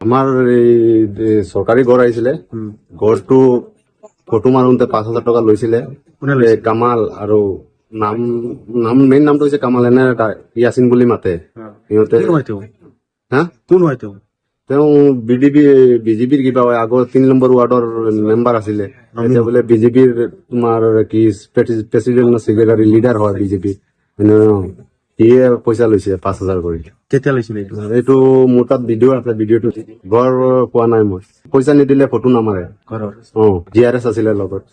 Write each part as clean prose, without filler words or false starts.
আমাৰ এই চৰকাৰী ঘৰ আহিছিলে ঘৰটো ফটো মাৰোতে 5,000 টকা লৈছিলে কামাল আৰু নাম নাম মেইন নামটো হৈছে কামাল এনে ইয়াছিন বুলি মাতে সিহঁতে হা কোন হয় তেওঁ? তেওঁ বিজেপিৰ কিবা হয় আগৰ 3 নম্বৰ ৱাৰ্ডৰ মেম্বাৰ আছিলে এতিয়া বোলে বিজেপিৰ তোমাৰ কি প্ৰেচিডেন্ট সেক্ৰেটাৰী লিডাৰ হয় বিজেপি সিয়ে পইচা লৈছে 5,000 কৰি কেতিয়া লৈছিলে এইটো? এইটো মোৰ তাত ভিডিঅ' আছে ভিডিঅ'টো ঘৰ পোৱা নাই মই পইচা নিদিলে ফটো নামাৰে ঘৰৰ GRS আছিলে লগত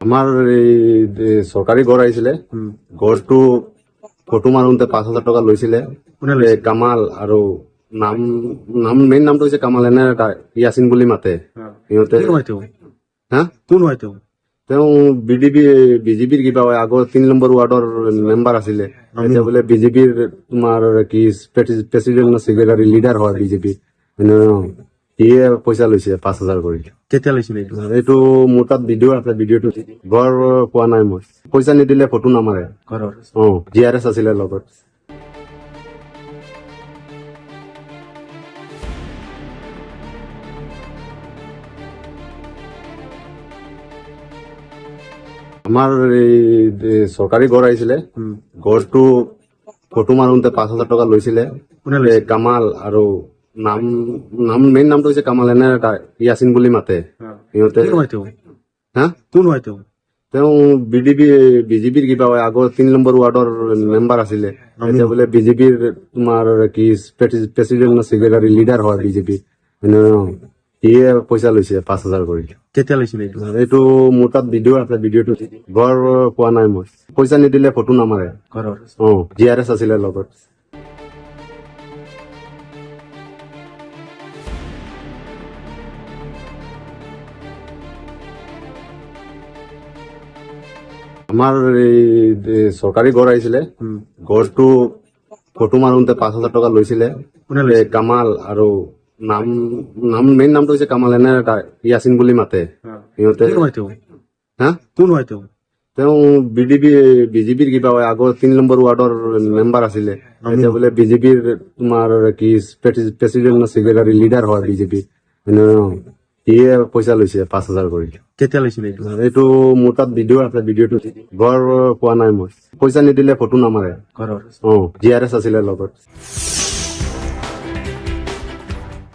আমাৰ এই চৰকাৰী ঘৰ আহিছিলে ঘৰটো ফটো মাৰোতে 5,000 টকা লৈছিলে কামাল আৰু নাম নাম মেইন নামটো হৈছে কামাল এনে ইয়াছিন বুলি মাতে সিহঁতে কোন হয় তেওঁ? হা কোন হয় তেওঁ? তেওঁ বিজেপিৰ কিবা হয় আগৰ 3 নম্বৰ ৱাৰ্ডৰ মেম্বাৰ আছিলে এতিয়া বোলে বিজেপিৰ তোমাৰ কি প্ৰেচিডেন্ট সেক্ৰেটাৰী লিডাৰ হয় বিজেপি সিয়ে পইচা লৈছে 5,000 কৰি কেতিয়া লৈছিলে এইটো? এইটো মোৰ তাত ভিডিঅ' আছে ভিডিঅ'টো ঘৰ পোৱা নাই মই পইচা নিদিলে ফটো নামাৰে ঘৰৰ GRS আছিলে লগত আমাৰ এই চৰকাৰী ঘৰ আহিছিলে ঘৰটো ফটো মাৰোতে 5,000 টকা লৈছিলে কামাল আৰু নাম নাম মেইন নামটো হৈছে কামাল এনে ইয়াছিন বুলি মাতে সিহঁতে কোন হয় তেওঁ? হা কোন হয় তেওঁ? তেওঁ বিজেপিৰ কিবা হয় আগৰ 3 নম্বৰ ৱাৰ্ডৰ মেম্বাৰ আছিলে এতিয়া বোলে বিজেপিৰ তোমাৰ কি প্ৰেচিডেন্ট সেক্ৰেটাৰী লিডাৰ হয় বিজেপি সিয়ে পইচা লৈছে 5,000 কৰি কেতিয়া লৈছিলে এইটো? এইটো মোৰ তাত ভিডিঅ' আছে ভিডিঅ'টো ঘৰ পোৱা নাই মই পইচা নিদিলে ফটো নামাৰে ঘৰৰ GRS আছিলে লগত আমাৰ এই চৰকাৰী ঘৰ আহিছিলে ঘৰটো ফটো মাৰোতে 5,000 টকা লৈছিলে কামাল আৰু নাম নাম মেইন নামটো হৈছে কামাল এনে ইয়াছিন বুলি মাতে সিহঁতে কোন হয় তেওঁ? হা কোন হয় তেওঁ? তেওঁ বিজেপিৰ কিবা হয় আগৰ 3 নম্বৰ ৱাৰ্ডৰ মেম্বাৰ আছিলে এতিয়া বোলে বিজেপিৰ তোমাৰ কি প্ৰেচিডেন্ট সেক্ৰেটাৰী লিডাৰ হয় বিজেপি সিয়ে পইচা লৈছে 5,000 কৰি কেতিয়া লৈছিলে এইটো? এইটো মোৰ তাত ভিডিঅ' আছে ভিডিঅ'টো ঘৰ পোৱা নাই মই পইচা নিদিলে ফটো নামাৰে ঘৰৰ GRS আছিলে লগত